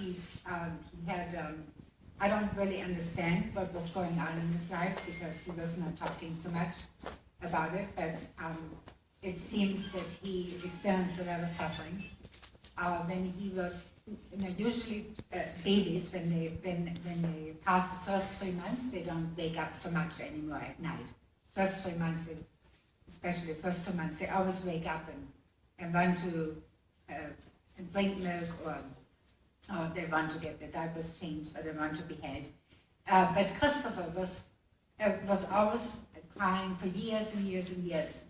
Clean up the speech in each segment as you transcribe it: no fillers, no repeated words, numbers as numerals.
he had, I don't really understand what was going on in his life because he was not talking so much about it, but it seems that he experienced a lot of suffering when he was, usually babies, when they pass the first 3 months, they don't wake up so much anymore at night. First 3 months, especially the first 2 months, they always wake up and want to drink milk, or they want to get their diapers changed, or they want to be held. But Christopher was always crying for years and years and years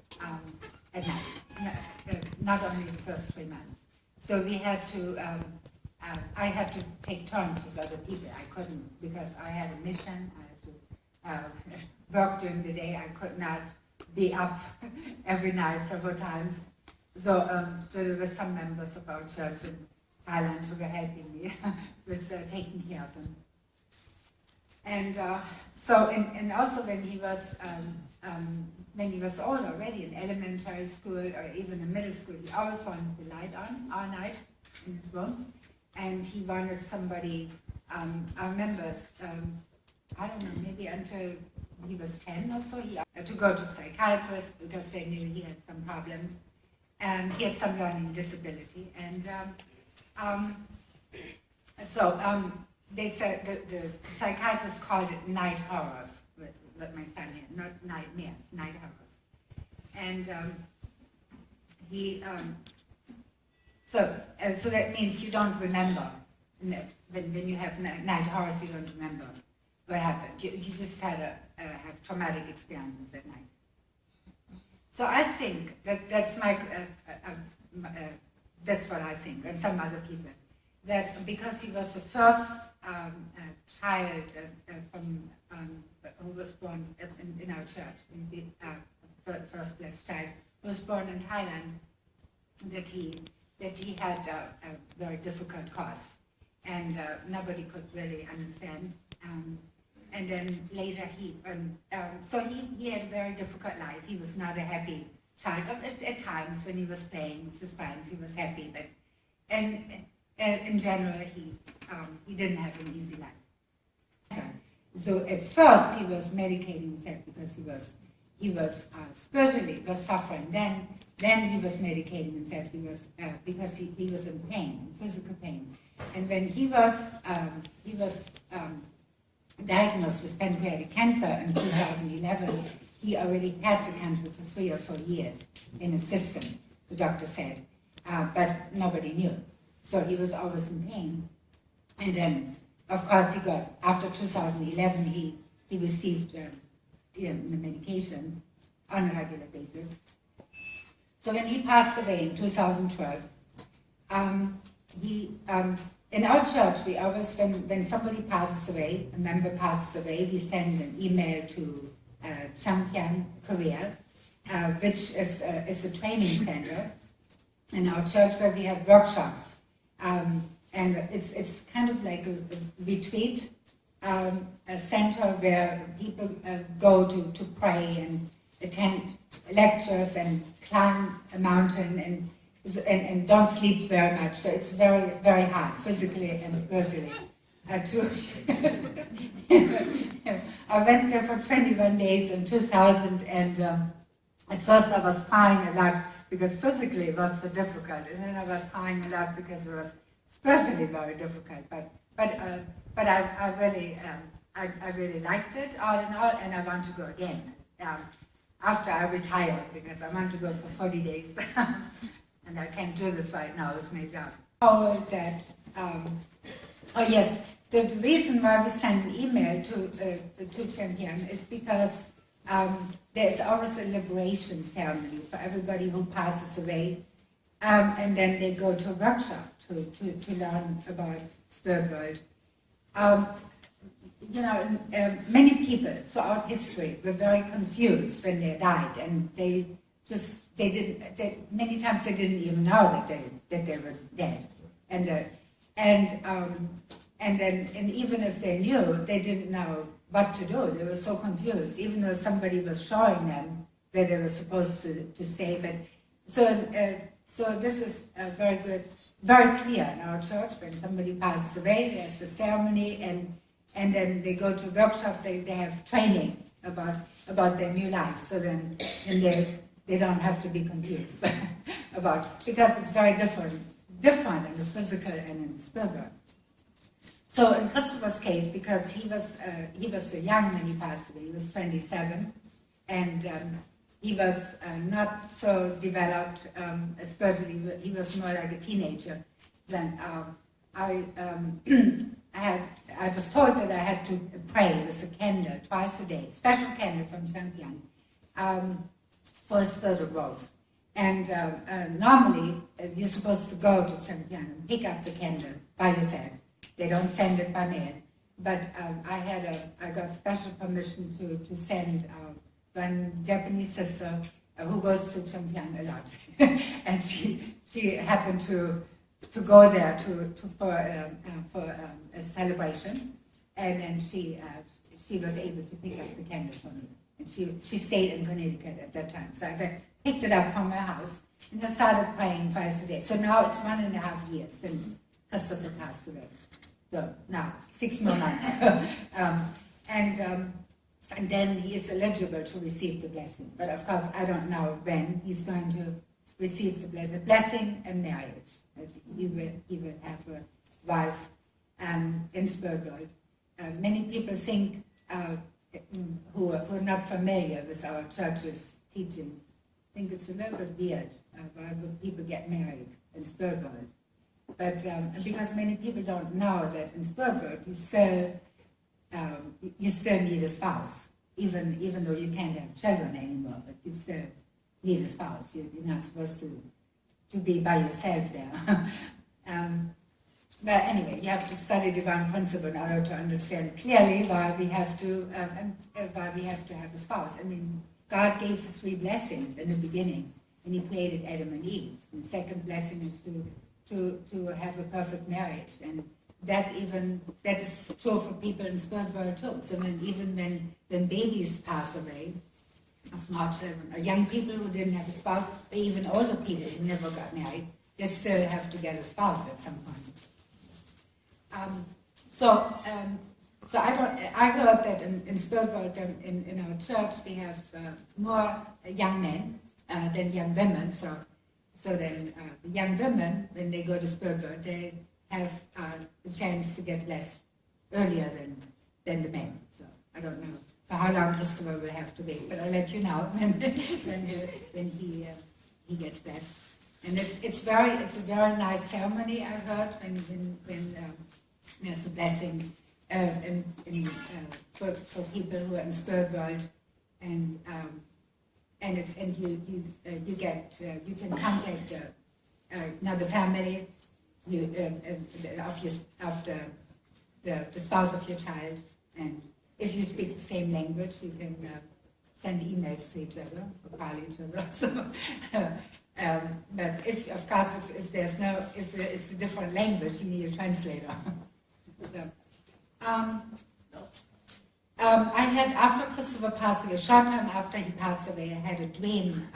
at night, not only the first 3 months. So we had to, I had to take turns with other people. I couldn't, because I had a mission. I had to work during the day. I could not be up every night several times. So there were some members of our church in Thailand who were helping me with taking care of him. And and also when he was old already, in elementary school or even in middle school, he always wanted the light on all night in his room, and he wanted somebody. I remember, I don't know, maybe until he was 10 or so, he had to go to a psychiatrist because they knew he had some problems, and he had some learning disability, and they said the psychiatrist called it night horrors. What my son had, not nightmares, night horrors. And so that means you don't remember. When you have night horrors, you don't remember what happened. You just had have traumatic experiences at night. So I think that's that's what I think, and some other people, that because he was the first child who was born in our church, first blessed child, was born in Thailand, that he had a very difficult cause, and nobody could really understand. And then later he had a very difficult life. He was not a happy child. At times when he was playing with his friends, he was happy, but in general he didn't have an easy life. So at first he was medicating himself because he was spiritually was suffering. Then he was medicating himself. Because he was in pain, physical pain. And when he was diagnosed with pancreatic cancer in 2011, he already had the cancer for 3 or 4 years in his system, the doctor said, but nobody knew. So he was always in pain. And then, of course, after 2011, he received the medication on a regular basis. So when he passed away in 2012, in our church, we always, when somebody passes away, a member passes away, we send an email to Champion Korea, which is a training center in our church where we have workshops. And it's kind of like a retreat, a center where people go to pray and attend lectures and climb a mountain and don't sleep very much. So it's very, very hard, physically and spiritually. I went there for 21 days in 2000, and at first I was crying a lot because physically it was so difficult, and then I was crying a lot because it was spiritually very difficult. But I really liked it all in all, and I want to go again after I retire, because I want to go for 40 days. And I can't do this right now, it's my job. Oh yes, the reason why we send an email to Champion is because there's always a liberation ceremony for everybody who passes away, and then they go to a workshop to learn about spirit world. Many people throughout history were very confused when they died, and many times they didn't even know that they were dead, and even if they knew, they didn't know what to do. They were so confused, even though somebody was showing them where they were supposed to stay. But so this is a very good very clear in our church. When somebody passes away, there's a ceremony, and then they go to a workshop. They have training about their new life. So then they don't have to be confused because it's very different in the physical and in the spiritual. So in Christopher's case, because he was so young when he passed away, he was 27, and he was not so developed spiritually. He was more like a teenager. Then I was told that I had to pray with a candle twice a day, special candle from Champion, for spiritual growth. And normally you're supposed to go to Champion and pick up the candle by yourself. They don't send it by mail. But I got special permission to send one Japanese sister who goes to Champion a lot, and she happened to go there for a celebration, and then she was able to pick up the candle for me, and she stayed in Connecticut at that time, so I picked it up from her house and I started praying twice a day. So now it's 1.5 years since Christopher passed away. So now 6 more months, and then he is eligible to receive the blessing. But of course, I don't know when he's going to receive the blessing and marriage. He will have a wife in Spurgold. Many people think, who are not familiar with our church's teaching, think it's a little bit weird. Why would people get married in Spurgold? But because many people don't know that in Spurgold you still need a spouse, even though you can't have children anymore, but you still need a spouse. You're not supposed to be by yourself there. But anyway, you have to study divine principle in order to understand clearly why we have to have a spouse. I mean, God gave the 3 blessings in the beginning when He created Adam and Eve. And the second blessing is to have a perfect marriage, and that is true for people in spirit world too. So even when babies pass away, small children, or young people who didn't have a spouse, or even older people who never got married, they still have to get a spouse at some point. So I heard that in spirit world, in our church, we have more young men than young women. So then the young women, when they go to spirit world, they have a chance to get blessed earlier than the men. So I don't know for how long Christopher will have to wait, but I'll let you know when he gets blessed. And it's a very nice ceremony. I heard when there's a blessing for people who are in spirit world, and you can contact the family of the spouse of your child, and if you speak the same language, you can send emails to each other or call each other. So, but if it's a different language, you need a translator. So, I had, after Christopher passed away, a short time after he passed away, I had a dream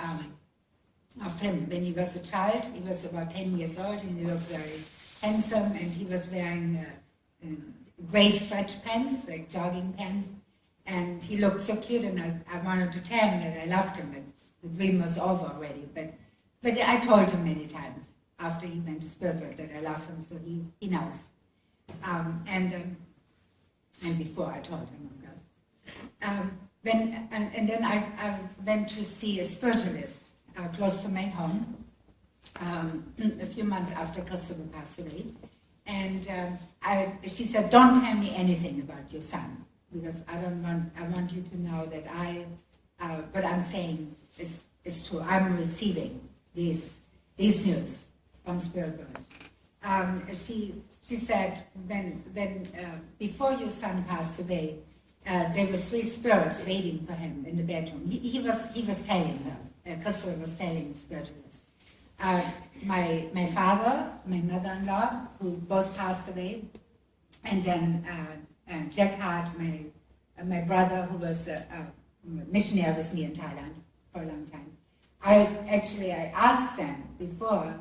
of him when he was a child. He was about 10 years old, and he looked very handsome, and he was wearing gray stretch pants, like jogging pants, and he looked so cute, and I wanted to tell him that I loved him, and the dream was over already, but I told him many times after he went to Spirit that I love him, so he knows. And before I told him, of course. And then I went to see a spiritualist close to my home a few months after Christopher passed away. And she said, "Don't tell me anything about your son, because I want you to know that what I'm saying is true. I'm receiving these news from Spirit World." She said, when before your son passed away, there were 3 spirits waiting for him in the bedroom. He was telling her, Christopher was telling the spiritualist. My father, my mother-in-law, who both passed away, and then Jack Hart, my brother, who was a missionary with me in Thailand for a long time, I asked them before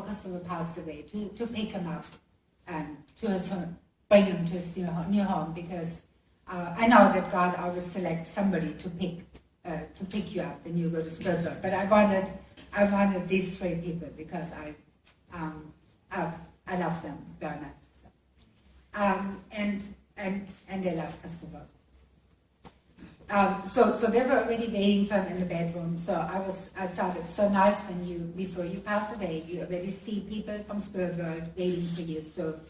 Christopher passed away to pick him up and to his home, bring him to his new home, because I know that God always selects somebody to pick you up when you go to Spirit. But I wanted these three people because I love them very much. So. And they love Christopher. So they were already waiting for him in the bedroom. So I thought it's so nice when before you pass away, you already see people from Spirit World waiting for you, so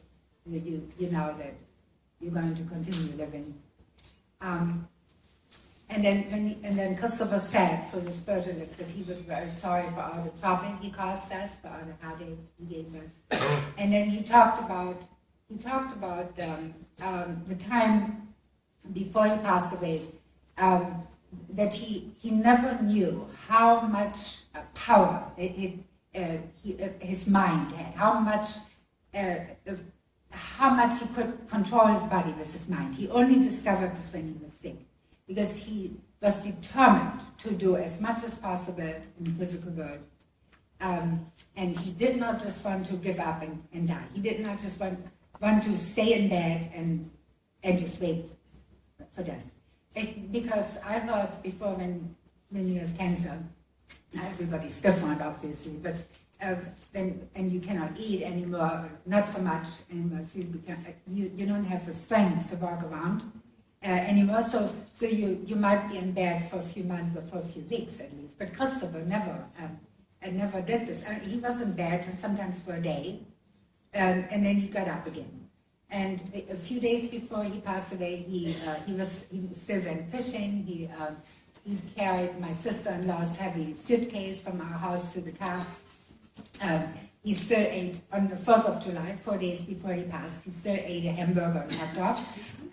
you know that you're going to continue living. And then Christopher said, so the spiritualist, that he was very sorry for all the trouble he caused us, for all the heartache he gave us. And then he talked about the time before he passed away, that he never knew how much power his mind had, how much he could control his body with his mind. He only discovered this when he was sick, because he was determined to do as much as possible in the physical world. And he did not just want to give up and die. He did not just want to stay in bed and just wait for death. Because I heard before, when you have cancer, everybody's different obviously, but and you cannot eat anymore, not so much anymore, so you don't have the strength to walk around anymore, so you might be in bed for a few months or for a few weeks at least. But Christopher never did this. He was in bed sometimes for a day, and then he got up again. And a few days before he passed away, he still went fishing. He carried my sister-in-law's heavy suitcase from our house to the car. He still ate, on the 4th of July, 4 days before he passed, he still ate a hamburger and hot dog.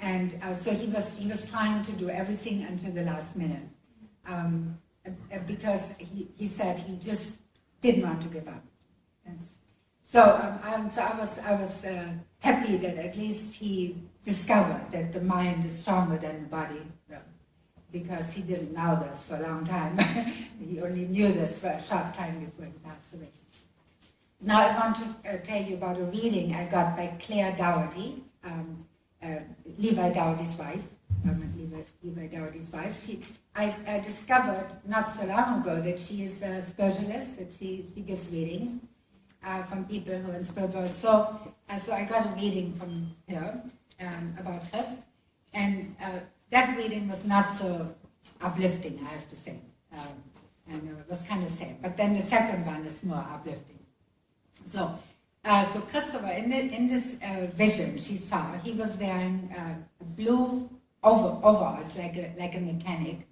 And so he was trying to do everything until the last minute. Because he said he just didn't want to give up. Yes. So I was happy that at least he discovered that the mind is stronger than the body, because he didn't know this for a long time. He only knew this for a short time before he passed away. Now I want to tell you about a reading I got by Claire Dougherty, Levi Dougherty's wife. Levi Dougherty's wife. I discovered not so long ago that she is a spiritualist, that she gives readings from people who are in Spirit World. So I got a reading from her about us, and that reading was not so uplifting, I have to say, and it was kind of sad. But then the second one is more uplifting. So Christopher, in this vision she saw, he was wearing blue overalls like a mechanic,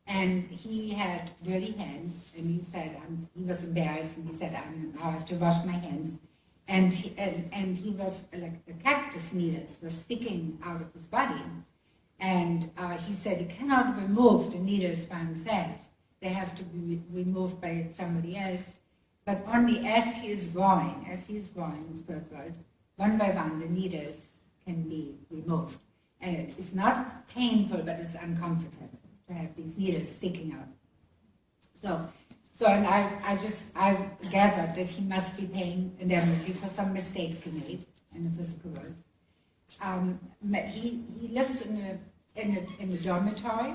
and he had dirty hands, and he said, he was embarrassed, and he said, I have to wash my hands. And he was, like the cactus needles were sticking out of his body. And he said he cannot remove the needles by himself. They have to be removed by somebody else. But only as he is growing in Spirit World, one by one, the needles can be removed. And it's not painful, but it's uncomfortable to have these needles sticking out. So and I gathered that he must be paying indemnity for some mistakes he made in the physical world. He lives in a dormitory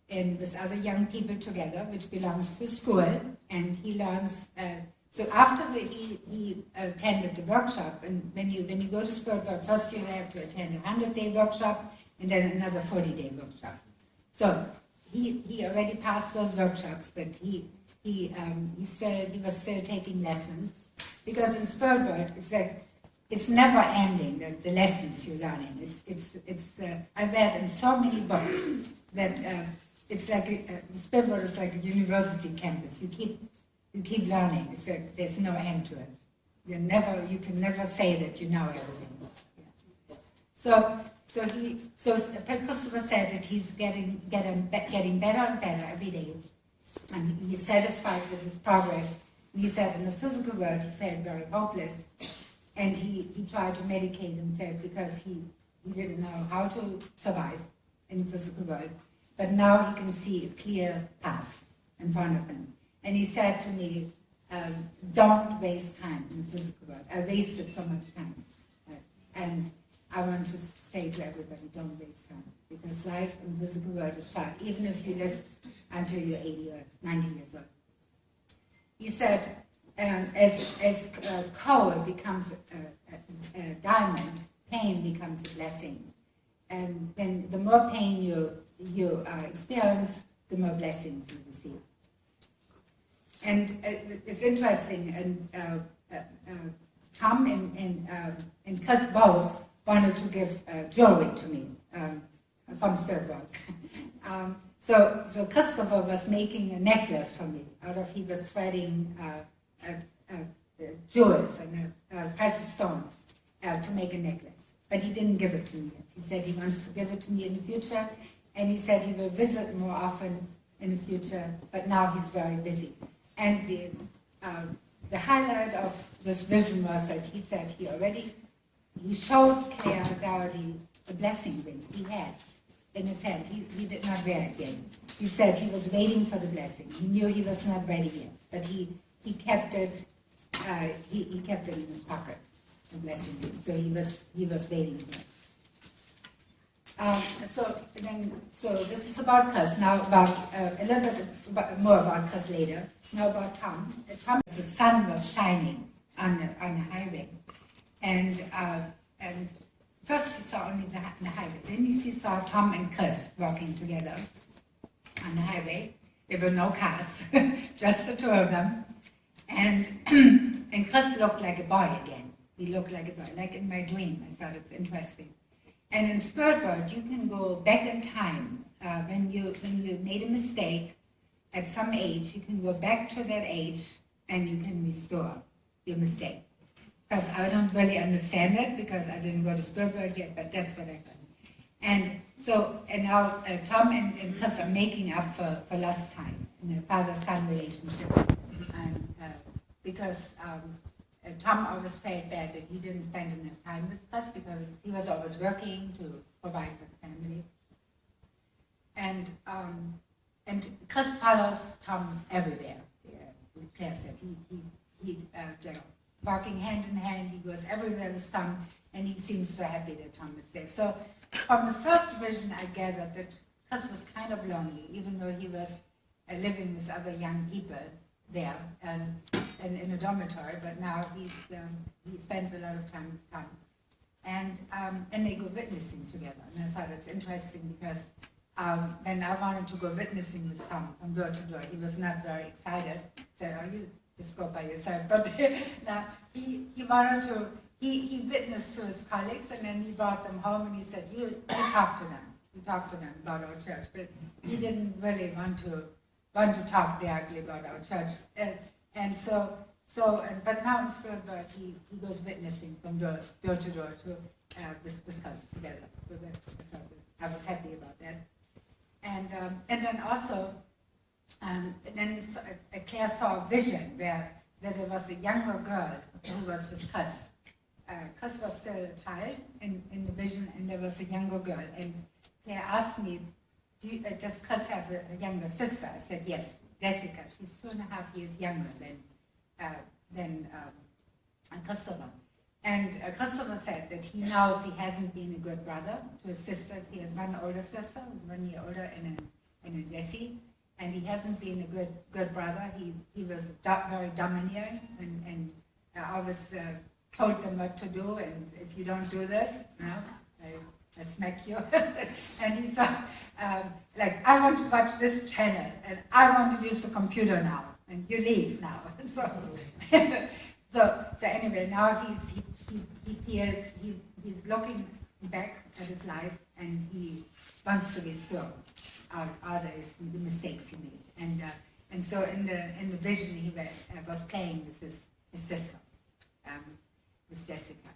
and with other young people together, which belongs to a school, and he learns. So after he attended the workshop, and when you go to Spirit World, first you have to attend a 100-day workshop and then another 40-day workshop. So he already passed those workshops, but he was still taking lessons, because in Spirit World it's like it's never ending, the lessons you're learning. I've read in so many books that it's like Spirit World is like a university campus. You keep learning. It's like there's no end to it. You can never say that you know everything. Yeah. So Christopher said that he's getting better and better every day, and he's satisfied with his progress. And he said in the physical world he felt very hopeless, and he tried to medicate himself because he didn't know how to survive in the physical world. But now he can see a clear path. in front of him. And he said to me, don't waste time in the physical world. I wasted so much time. And I want to say to everybody, don't waste time. Because life in the physical world is short, even if you live until you're 80 or 90 years old. He said, as coal becomes a diamond, pain becomes a blessing. And when the more pain you experience, the more blessings you receive. And it's interesting, and Tom and Chris both wanted to give jewelry to me from Spirit World. So Christopher was making a necklace for me he was threading jewels and precious stones to make a necklace. But he didn't give it to me yet. He said he wants to give it to me in the future, and he said he will visit more often in the future, but now he's very busy. And the highlight of this vision was that he said he showed Claire Doherty the blessing ring he had in his hand. He did not wear it yet. He said he was waiting for the blessing. He knew he was not ready yet, but he kept it. He kept it in his pocket, the blessing ring. So he was waiting for it. So this is about Chris. Now about a little bit more about Chris later. Now about Tom. The sun was shining on the highway, and first she saw only the highway. Then she saw Tom and Chris walking together on the highway. There were no cars, just the two of them, and Chris looked like a boy again. He looked like a boy, like in my dream. I thought it's interesting. And in Spirit World, you can go back in time. When you made a mistake at some age, you can go back to that age and you can restore your mistake. Because I don't really understand it, because I didn't go to Spirit World yet, but that's what I got. And now Tom and Chris are making up for lost time in a father-son relationship. And, because Tom always felt bad that he didn't spend enough time with us because he was always working to provide for the family. And Chris follows Tom everywhere. Claire said he walking hand in hand. He goes everywhere with Tom, and he seems so happy that Tom is there. So from the first vision, I gathered that Chris was kind of lonely, even though he was living with other young people there and in a dormitory, but now he spends a lot of time with Tom, and they go witnessing together. And I thought it's interesting because when I wanted to go witnessing with Tom from door to door, he was not very excited. He said, "Oh, you just go by yourself." But now he wanted to. He witnessed to his colleagues, and then he brought them home, and he said, "You talk to them. You talk to them about our church." But he didn't really want to talk directly about our church. But now in Spirit World, he goes witnessing from door to door to with us together. So I was happy about that. And then also, Claire saw a vision where there was a younger girl who was with Chris. Chris was still a child in the vision, and there was a younger girl. And Claire asked me, does Chris have a younger sister? I said, yes, Jessica. She's 2.5 years younger than Christopher. And Christopher said that he knows he hasn't been a good brother to his sisters. He has one older sister, who's 1 year older, and a Jessie. And he hasn't been a good brother. He was very domineering and always told them what to do. And if you don't do this, I smack you. And he thought, I want to watch this channel, and I want to use the computer now, and you leave now. So anyway, now he feels he's looking back at his life, and he wants to restore all the mistakes he made. And so in the vision he was playing with his sister, with Jessica.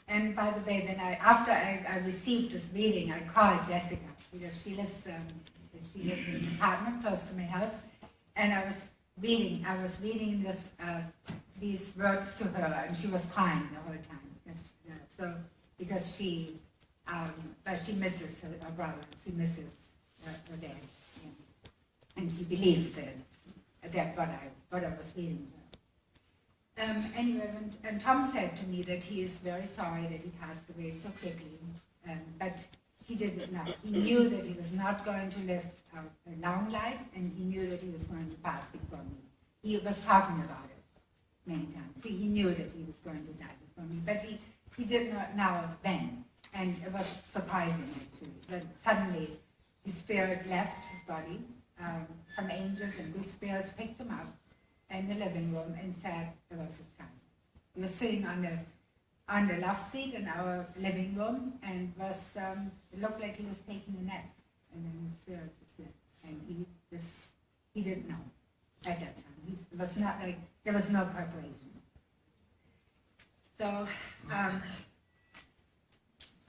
And by the way, after I received this reading, I called Jessica because she lives in an apartment close to my house, and I was reading these words to her, and she was crying the whole time. So because she misses her brother, she misses her dad. And she believed that what I was feeling. Anyway, and Tom said to me that he is very sorry that he passed away so quickly, but he didn't know. He knew that he was not going to live a long life, and he knew that he was going to pass before me. He was talking about it many times. He knew that he was going to die before me, but he did not know when, and it was surprising actually. But suddenly his spirit left his body. Some angels and good spirits picked him up in the living room and said it was his time. He was sitting on the love seat in our living room, and it looked like he was taking a nap, and then the spirit was there, and he didn't know at that time. It was not like there was no preparation. So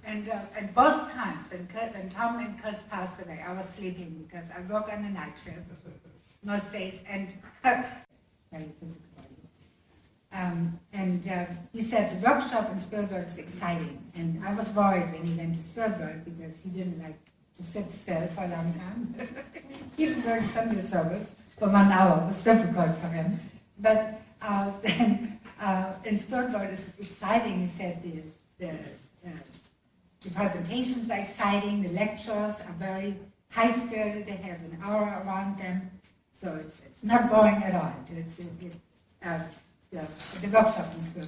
and both times when Tom and Chris passed away, I was sleeping because I work on the night shift most days, and he said the workshop in Spielberg is exciting, and I was worried when he went to Spielberg because he didn't like to sit still for a long time. Even during Sunday service for 1 hour was difficult for him. But then in Spielberg it's exciting. He said the presentations are exciting, the lectures are very high-spirited, they have an aura around them, so it's not boring at all. The workshop is good.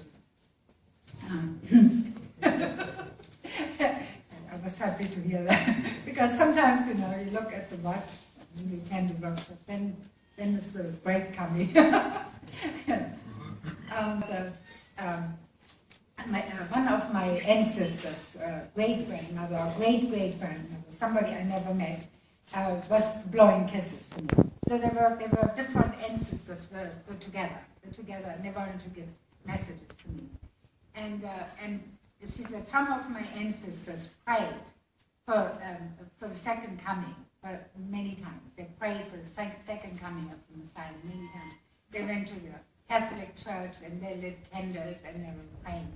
I was happy to hear that, because sometimes, you look at the watch, when you attend the workshop, then there's a break coming. One of my ancestors, great-grandmother or great-great-grandmother, somebody I never met, was blowing kisses to me. So there were different ancestors were together, and they wanted to give messages to me. And she said some of my ancestors prayed for the second coming, many times. They prayed for the second coming of the Messiah many times. They went to the Catholic church and they lit candles and they were praying.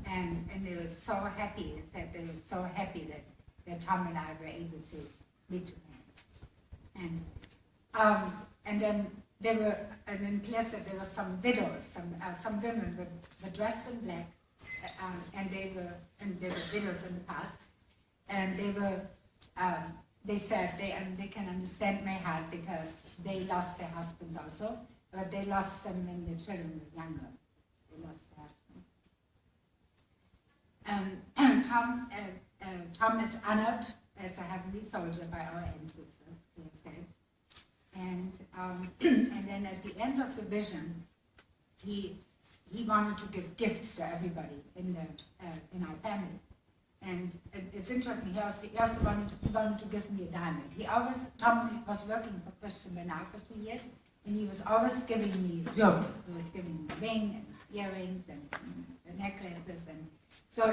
And they were so happy. They said they were so happy that Tom and I were able to meet together. And then in Plesset there were some widows, some women were dressed in black, and they were widows in the past, and they said they can understand my heart because they lost their husbands also, but they lost them when their children were younger. They lost their husbands. Tom is honored as a heavenly soldier by our ancestors, they said. And then at the end of the vision, he wanted to give gifts to everybody in our family. And it's interesting, he also wanted to give me a diamond. Tom was working for Christian Bernard for 2 years, and he was always giving me jewelry. He was giving me a ring and earrings and necklaces. And so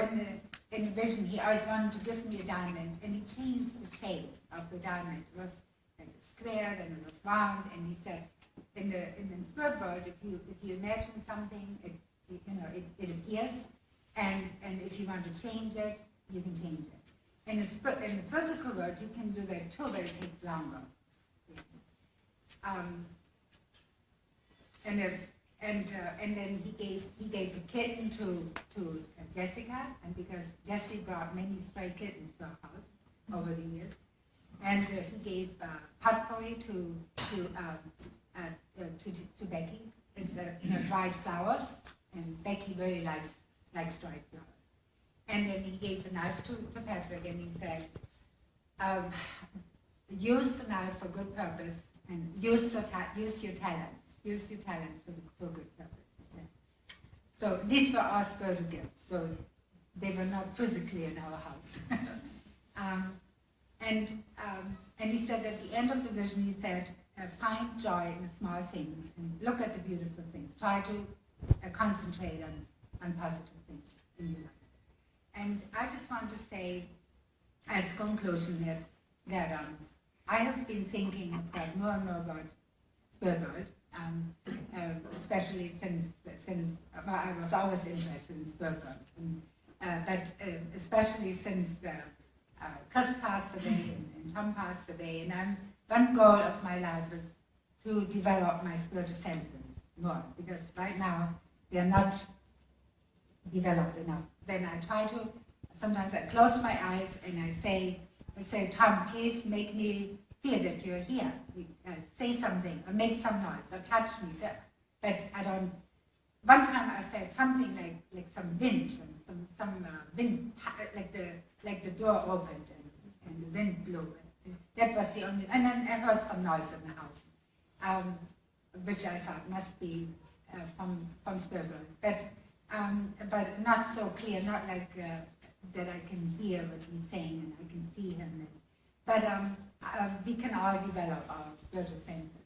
in the vision, he wanted to give me a diamond, and he changed the shape of the diamond. It was like squared and it was round, and he said, in the spirit world, if you imagine something, it appears, and if you want to change it, you can change it. In the physical world, you can do that too, but it takes longer. And then he gave a kitten to Jessica, and because Jessie brought many stray kittens to our house over the years, and he gave potpourri to Becky. It's dried flowers, and Becky really likes dried flowers. And then he gave a knife to Patrick, and he said, use the knife for good purpose, and use your talents. Use your talents for good purpose. So these were our spiritual gifts. So they were not physically in our house. And he said at the end of the vision, he said, find joy in the small things and look at the beautiful things. Try to concentrate on positive things in your life. And I just want to say, as a conclusion, that I have been thinking, of course, more and more about Spielberg, especially since I was always interested in Spielberg, but especially since Chris passed away and Tom passed away, and I'm one goal of my life is to develop my spiritual senses more, because right now they are not developed enough. Then I try to, sometimes I close my eyes and I say, Tom, please make me feel that you're here. Say something, or make some noise, or touch me. So, but I don't. One time I felt something like some wind, some wind, like the door opened and the wind blew. That was the only. And then I heard some noise in the house, which I thought must be from spiritual, but not so clear, not like that I can hear what he's saying and I can see him. But we can all develop our spiritual senses,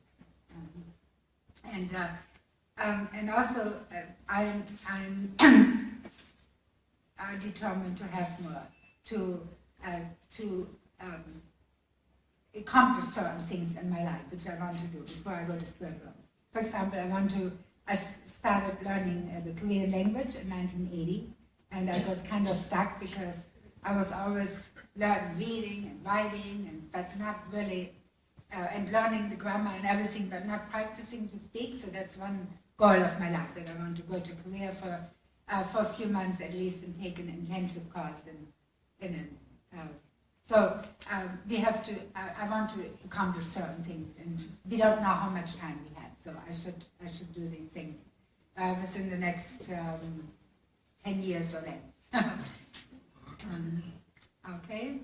and also I'm determined to have more, to accomplish certain things in my life, which I want to do before I go to spiritual. For example, I started learning the Korean language in 1980, and I got kind of stuck because I was always reading and writing, but not really, and learning the grammar and everything, but not practicing to speak. So that's one goal of my life, that I want to go to Korea for a few months at least and take an intensive course so we have to. I want to accomplish certain things, and we don't know how much time we have. So I should do these things within the next 10 years or less. Okay.